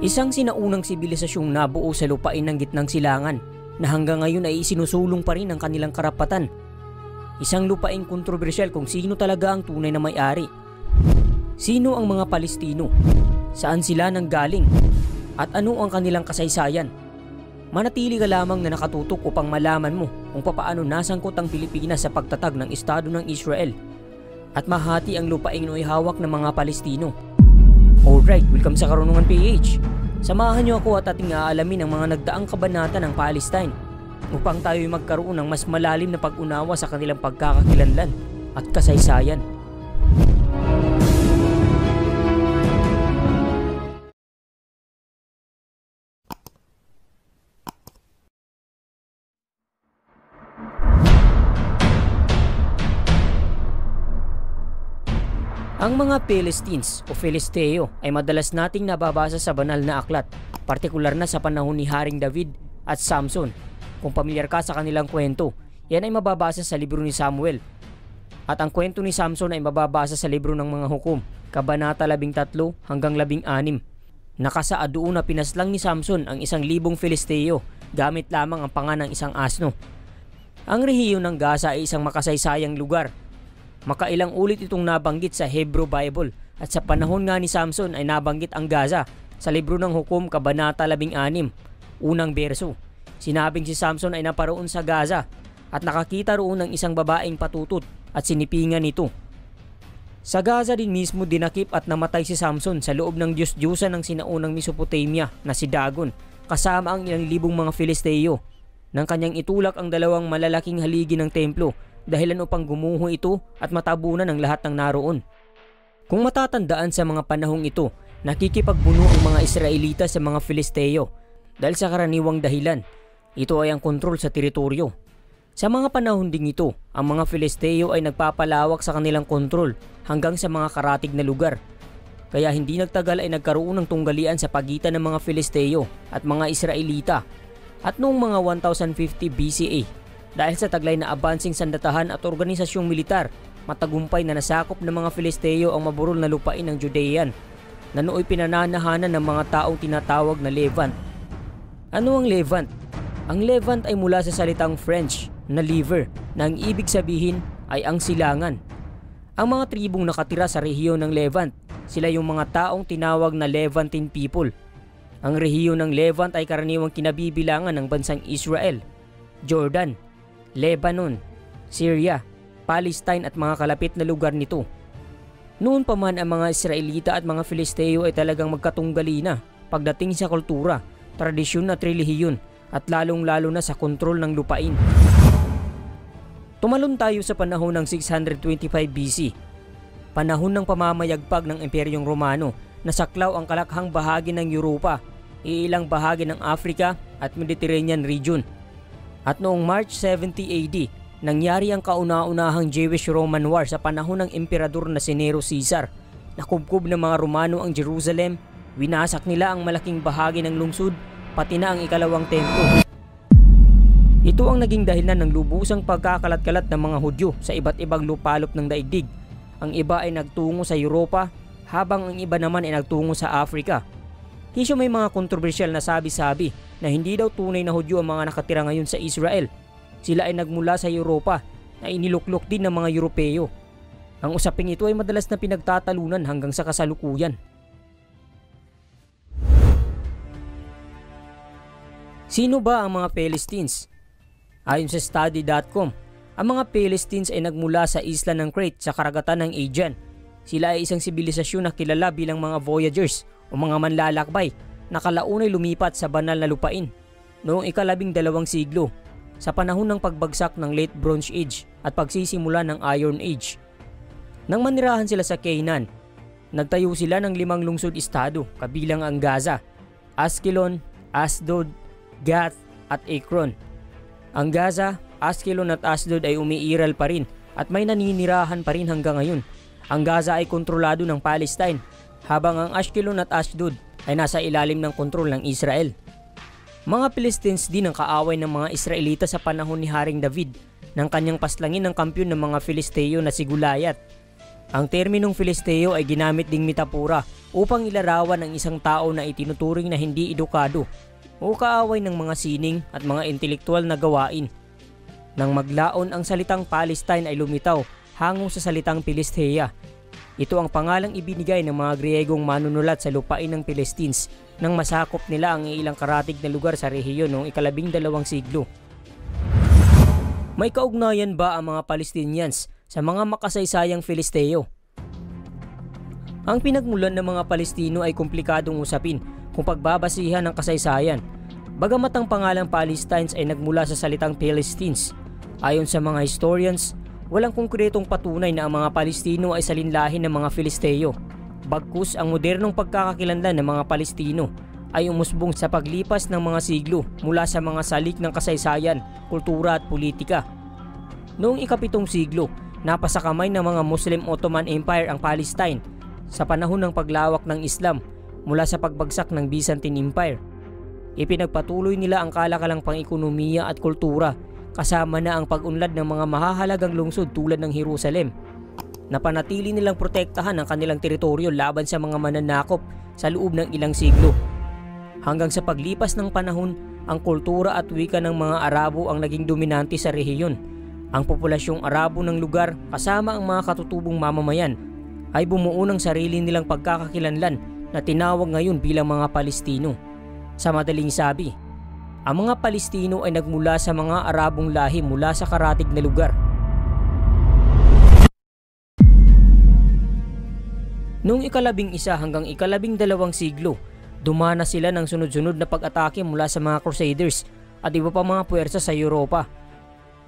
Isang sinaunang sibilisasyong nabuo sa lupain ng gitnang silangan na hanggang ngayon ay isinusulong pa rin ang kanilang karapatan. Isang lupaing kontrobersyal kung sino talaga ang tunay na may-ari. Sino ang mga Palestino? Saan sila nanggaling? At ano ang kanilang kasaysayan? Manatili ka lamang na nakatutok upang malaman mo kung papaano nasangkot ang Pilipinas sa pagtatag ng Estado ng Israel at mahati ang lupaing no'y hawak ng mga Palestino. Alright, welcome sa Karunungan PH. Samahan niyo ako at ating aalamin ang mga nagdaang kabanata ng Palestine upang tayo'y magkaroon ng mas malalim na pag-unawa sa kanilang pagkakakilanlan at kasaysayan. Ang mga Philistines o Filisteo ay madalas nating nababasa sa banal na aklat, partikular na sa panahon ni Haring David at Samson. Kung pamilyar ka sa kanilang kwento, yan ay mababasa sa libro ni Samuel. At ang kwento ni Samson ay mababasa sa libro ng mga hukom, kabanata 13 hanggang 16. Nakasaad doon na pinaslang ni Samson ang 1,000 Filisteo gamit lamang ang panga ng isang asno. Ang rehiyon ng Gaza ay isang makasaysayang lugar. Makailang ulit itong nabanggit sa Hebrew Bible at sa panahon nga ni Samson ay nabanggit ang Gaza sa libro ng Hukom kabanata 16, unang berso. Sinabing si Samson ay naparoon sa Gaza at nakakita roon ng isang babaeng patutot at sinipingan nito. Sa Gaza din mismo dinakip at namatay si Samson sa loob ng Diyos-Diyosan ng sinaunang Mesopotamia na si Dagon kasama ang 1,000 mga Filisteo. Nang kanyang itulak ang 2 malalaking haligi ng templo dahilan upang gumuho ito at matabunan ang lahat ng naroon. Kung matatandaan sa mga panahong ito, nakikipagbuno ang mga Israelita sa mga Filisteo dahil sa karaniwang dahilan. Ito ay ang kontrol sa teritoryo. Sa mga panahon ding ito, ang mga Filisteo ay nagpapalawak sa kanilang kontrol hanggang sa mga karatig na lugar. Kaya hindi nagtagal ay nagkaroon ng tunggalian sa pagitan ng mga Filisteo at mga Israelita. At noong mga 1050 BCE, dahil sa taglay na abansing sandatahan at organisasyong militar, matagumpay na nasakop ng mga Filisteo ang maburol na lupain ng Judean na nooy pinananahanan ng mga taong tinatawag na Levant. Ano ang Levant? Ang Levant ay mula sa salitang French na lever na ang ibig sabihin ay ang silangan. Ang mga tribong nakatira sa rehiyon ng Levant, sila yung mga taong tinawag na Levantine people. Ang rehiyon ng Levant ay karaniwang kinabibilangan ng bansang Israel, Jordan, Lebanon, Syria, Palestine at mga kalapit na lugar nito. Noon pa man ang mga Israelita at mga Filisteo ay talagang magkatunggali na pagdating sa kultura, tradisyon at relihiyon at lalong-lalo na sa kontrol ng lupain. Tumalon tayo sa panahon ng 625 BC, panahon ng pamamayagpag ng Imperyong Romano na saklaw ang kalakhang bahagi ng Europa, iilang bahagi ng Africa at Mediterranean region. At noong March 70 AD, nangyari ang kauna-unahang Jewish-Roman War sa panahon ng emperador na si Nero Caesar. Nakubkob ng mga Romano ang Jerusalem, winasak nila ang malaking bahagi ng lungsod, pati na ang ikalawang templo. Ito ang naging dahilan ng lubusang pagkakalat-kalat ng mga Hudyo sa iba't ibang lupalop ng daigdig. Ang iba ay nagtungo sa Europa, habang ang iba naman ay nagtungo sa Africa. Hisyo may mga kontrobersyal na sabi-sabi na hindi daw tunay na Hudyo ang mga nakatira ngayon sa Israel. Sila ay nagmula sa Europa na iniluklok din ng mga Europeo. Ang usaping ito ay madalas na pinagtatalunan hanggang sa kasalukuyan. Sino ba ang mga Philistines? Ayon sa study.com, ang mga Philistines ay nagmula sa isla ng Crete sa karagatan ng Aegean. Sila ay isang sibilisasyon na kilala bilang mga voyagers o mga manlalakbay na kalaunay lumipat sa banal na lupain noong ika-12 siglo sa panahon ng pagbagsak ng Late Bronze Age at pagsisimula ng Iron Age. Nang manirahan sila sa Canaan, nagtayo sila ng 5 lungsod-estado kabilang ang Gaza, Askelon, Asdod, Gath at Ekron. Ang Gaza, Askelon at Asdod ay umiiral pa rin at may naninirahan pa rin hanggang ngayon. Ang Gaza ay kontrolado ng Palestine, habang ang Ashkelon at Ashdod ay nasa ilalim ng kontrol ng Israel. Mga Philistines din ang kaaway ng mga Israelita sa panahon ni Haring David nang kanyang paslangin ng kampyon ng mga Filisteo na si Goliath. Ang terminong Filisteo ay ginamit ding metapora upang ilarawan ang isang tao na itinuturing na hindi edukado o kaaway ng mga sining at mga intelektual na gawain. Nang maglaon ang salitang Palestine ay lumitaw hango sa salitang Filistea. Ito ang pangalang ibinigay ng mga Griegong manunulat sa lupain ng Philistines nang masakop nila ang ilang karatig na lugar sa rehiyon noong ika-12 siglo. May kaugnayan ba ang mga Palestinians sa mga makasaysayang Filisteo? Ang pinagmulan ng mga Palestino ay komplikadong usapin kung pagbabasihan ng kasaysayan. Bagamat ang pangalang Palestines ay nagmula sa salitang Philistines, ayon sa mga historians, walang konkretong patunay na ang mga Palestino ay salinlahi ng mga Filisteo. Bagkus ang modernong pagkakakilanlan ng mga Palestino ay umusbong sa paglipas ng mga siglo mula sa mga salik ng kasaysayan, kultura at politika. Noong ika-7 siglo, napasa kamay ng mga Muslim Ottoman Empire ang Palestine sa panahon ng paglawak ng Islam mula sa pagbagsak ng Byzantine Empire. Ipinagpatuloy nila ang kalakalang pang-ekonomiya at kultura kasama na ang pag-unlad ng mga mahahalagang lungsod tulad ng Jerusalem. Napanatili nilang protektahan ang kanilang teritoryo laban sa mga mananakop sa loob ng ilang siglo. Hanggang sa paglipas ng panahon, ang kultura at wika ng mga Arabo ang naging dominante sa rehiyon. Ang populasyong Arabo ng lugar kasama ang mga katutubong mamamayan ay bumuo ng sarili nilang pagkakakilanlan na tinawag ngayon bilang mga Palestino. Sa madaling sabi, ang mga Palestino ay nagmula sa mga Arabong lahi mula sa karatig na lugar. Noong ika-11 hanggang ika-12 siglo, dumana sila ng sunod-sunod na pag-atake mula sa mga Crusaders at iba pa mga puwersa sa Europa.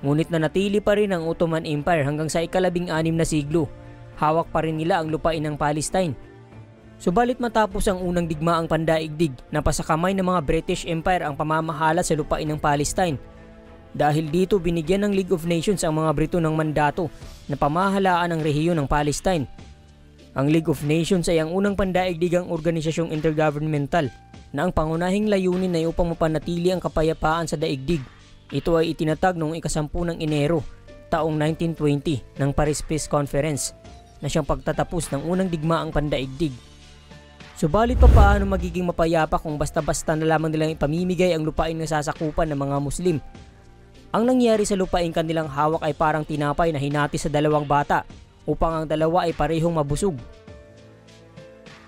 Ngunit nanatili pa rin ang Ottoman Empire hanggang sa ika-16 na siglo. Hawak pa rin nila ang lupain ng Palestine. Subalit matapos ang unang digmaang pandaigdig, napasa kamay ng mga British Empire ang pamamahala sa lupain ng Palestine. Dahil dito binigyan ng League of Nations ang mga Brito ng mandato na pamahalaan ang rehiyon ng Palestine. Ang League of Nations ay ang unang pandaigdigang organisasyong intergovernmental na ang pangunahing layunin ay upang mapanatili ang kapayapaan sa daigdig. Ito ay itinatag noong ika-10 ng Enero, taong 1920 ng Paris Peace Conference na siyang pagtatapos ng unang digmaang pandaigdig. Subalit pa paano magiging mapayapa kung basta-basta na lamang nilang ipamimigay ang lupain na sasakupan ng mga Muslim? Ang nangyari sa lupain kanilang hawak ay parang tinapay na hinati sa dalawang bata upang ang dalawa ay parehong mabusog.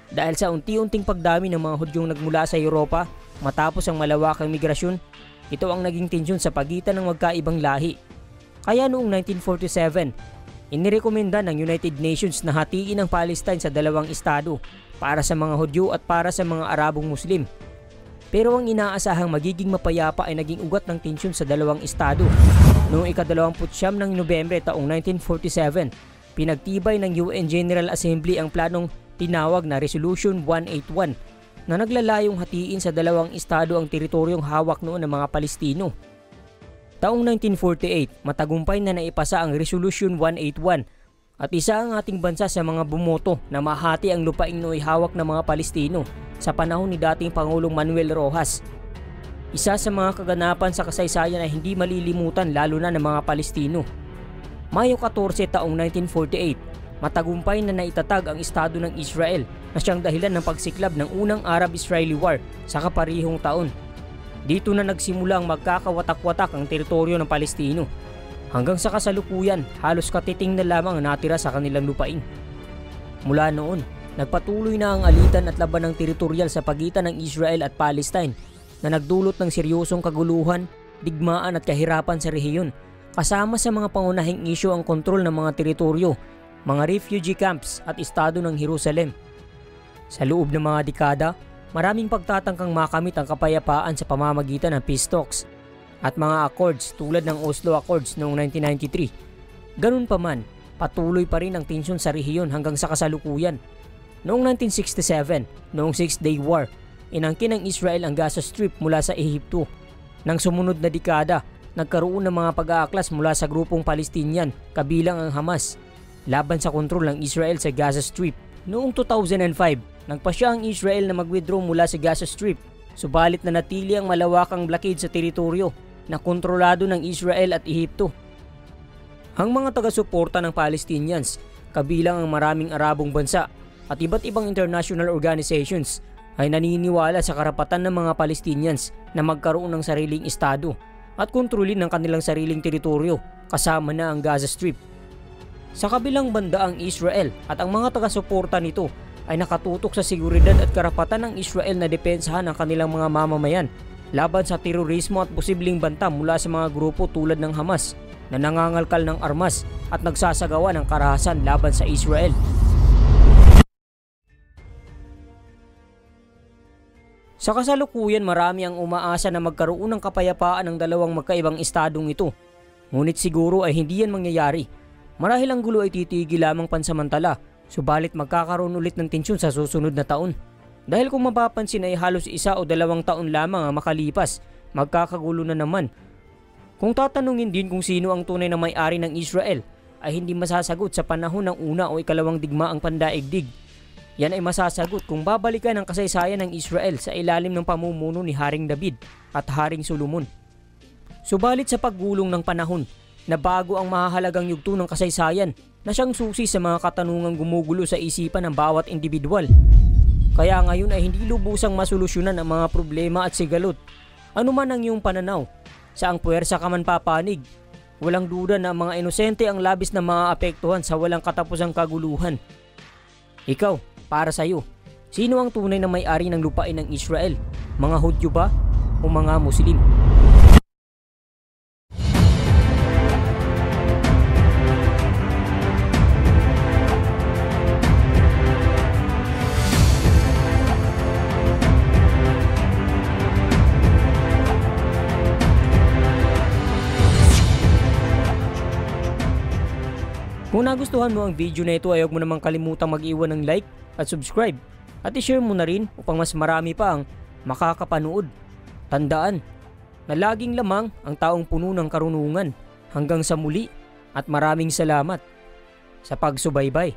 Dahil sa unti-unting pagdami ng mga Hudyong nagmula sa Europa matapos ang malawakang migrasyon, ito ang naging tensyon sa pagitan ng magkaibang lahi. Kaya noong 1947, inirekomenda ng United Nations na hatiin ang Palestine sa dalawang estado para sa mga Hudyo at para sa mga Arabong Muslim. Pero ang inaasahang magiging mapayapa ay naging ugat ng tensyon sa dalawang estado. Noong ika-29 ng Nobyembre taong 1947, pinagtibay ng UN General Assembly ang planong tinawag na Resolution 181 na naglalayong hatiin sa dalawang estado ang teritoryong hawak noon ng mga Palestino. Taong 1948, matagumpay na naipasa ang Resolution 181 at isa ang ating bansa sa mga bumoto na mahati ang lupaing nooy hawak ng mga Palestino sa panahon ni dating Pangulong Manuel Rojas. Isa sa mga kaganapan sa kasaysayan ay hindi malilimutan lalo na ng mga Palestino. Mayo 14 taong 1948, matagumpay na naitatag ang Estado ng Israel na siyang dahilan ng pagsiklab ng unang Arab-Israeli War sa kaparehong taon. Dito na nagsimula ang magkakawatak-watak ang teritoryo ng Palestino. Hanggang sa kasalukuyan, halos katiting na lamang ang natira sa kanilang lupain. Mula noon, nagpatuloy na ang alitan at laban ng teritorial sa pagitan ng Israel at Palestine na nagdulot ng seryosong kaguluhan, digmaan at kahirapan sa rehiyon. Kasama sa mga pangunahing isyu ang kontrol ng mga teritoryo, mga refugee camps at estado ng Jerusalem. Sa loob ng mga dekada, maraming pagtatangkang makamit ang kapayapaan sa pamamagitan ng peace talks at mga accords tulad ng Oslo Accords noong 1993. Ganun pa man, patuloy pa rin ang tensyon sa rehiyon hanggang sa kasalukuyan. Noong 1967, noong Six-Day War, inangkin ng Israel ang Gaza Strip mula sa Ehipto. Nang sumunod na dekada, nagkaroon ng mga pag-aaklas mula sa grupong Palestinian, kabilang ang Hamas, laban sa kontrol ng Israel sa Gaza Strip. Noong 2005, nagpasya ang Israel na mag-withdraw mula sa Gaza Strip, subalit nanatili ang malawakang blockade sa teritoryo na kontrolado ng Israel at Ehipto. Ang mga taga-suporta ng Palestinians, kabilang ang maraming Arabong bansa at iba't ibang international organizations ay naniniwala sa karapatan ng mga Palestinians na magkaroon ng sariling estado at kontrolin ng kanilang sariling teritoryo kasama na ang Gaza Strip. Sa kabilang banda ang Israel at ang mga taga-suporta nito ay nakatutok sa seguridad at karapatan ng Israel na depensahan ang kanilang mga mamamayan laban sa terorismo at posibleng banta mula sa mga grupo tulad ng Hamas na nangangalkal ng armas at nagsasagawa ng karahasan laban sa Israel. Sa kasalukuyan marami ang umaasa na magkaroon ng kapayapaan ng dalawang magkaibang estadong ito. Ngunit siguro ay hindi yan mangyayari. Marahil ang gulo ay titigil lamang pansamantala, subalit magkakaroon ulit ng tensyon sa susunod na taon. Dahil kung mapapansin ay halos 1 o 2 taon lamang ang makalipas, magkakagulo na naman. Kung tatanungin din kung sino ang tunay na may-ari ng Israel, ay hindi masasagot sa panahon ng una o ikalawang digmaang pandaigdig. Yan ay masasagot kung babalikan ang kasaysayan ng Israel sa ilalim ng pamumuno ni Haring David at Haring Solomon. Subalit sa paggulong ng panahon, nabago ang mahahalagang yugto ng kasaysayan na siyang susi sa mga katanungang gumugulo sa isipan ng bawat individual. Kaya ngayon ay hindi lubusang masolusyonan ang mga problema at sigalot. Ano man ang iyong pananaw, saang puwersa ka man papanig, walang duda na ang mga inosente ang labis na maaapektuhan sa walang katapusang kaguluhan. Ikaw, para sa iyo, sino ang tunay na may-ari ng lupain ng Israel? Mga Hudyo ba o mga Muslim? Kung nagustuhan mo ang video na ito ay huwag mo namang kalimutang mag-iwan ng like at subscribe at i-share mo na rin upang mas marami pa ang makakapanood. Tandaan na laging lamang ang taong puno ng karunungan. Hanggang sa muli at maraming salamat sa pagsubaybay.